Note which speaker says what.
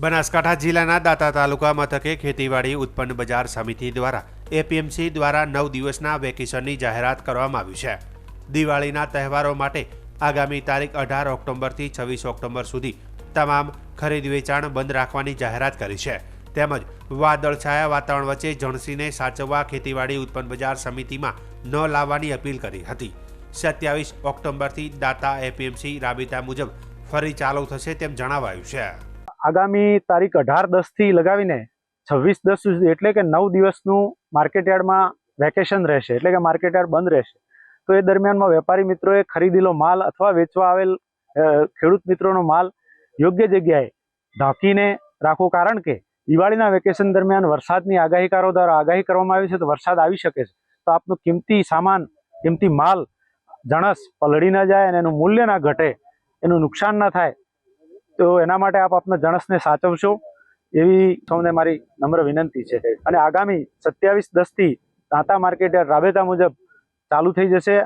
Speaker 1: બનાસકાંઠા જિલ્લાના દાંતા તાલુકા મથકે ખેતીવાડી ઉત્પન્ન બજાર સમિતિ દ્વારા એપીએમસી દ્વારા 9 દિવસના વેકેશનની જાહેરાત કરવામાં આવી છે। દિવાળીના તહેવારો માટે આગામી તારીખ 18 ઓક્ટોબરથી 26 ઓક્ટોબર સુધી તમામ ખરીદ વેચાણ બંધ રાખવાની જાહેરાત કરી છે। તેમજ વાદળછાયા વાતાવરણ વચ્ચે જણસીને સાચવવા ખેતીવાડી ઉત્પન્ન બજાર સમિતિમાં ન લાવવાની અપીલ કરી હતી। 27 ઓક્ટોબરથી દાંતા એપીએમસી રાબેતા મુજબ ફરી ચાલુ થશે તેમ જણાવાયું છે।
Speaker 2: આગામી તારીખ 18-10 થી લગાવીને 26-10 સુધી એટલે કે 9 દિવસનું માર્કેટયાર્ડમાં વેકેશન રહેશે, એટલે કે માર્કેટયાર્ડ બંધ રહેશે। તો એ દરમિયાનમાં વેપારી મિત્રોએ ખરીદેલો માલ અથવા વેચવા આવેલ ખેડૂત મિત્રોનો માલ યોગ્ય જગ્યાએ ઢાંકીને રાખવો, કારણ કે દિવાળીના વેકેશન દરમિયાન વરસાદની આગાહીકારો દ્વારા આગાહી કરવામાં આવી છે, તો વરસાદ આવી શકે છે। તો આપનો કિંમતી સામાન, કિંમતી માલ જણસ પલળી ન જાય અને એનું મૂલ્ય ના ઘટે, એનું નુકસાન ન થાય, તો એના માટે આપ આપના જણસને સાચવશો એવી સૌને મારી નમ્ર વિનંતી છે। અને આગામી 27-10 થી દાંતા માર્કેટયાર્ડ રાબેતા મુજબ ચાલુ થઈ જશે।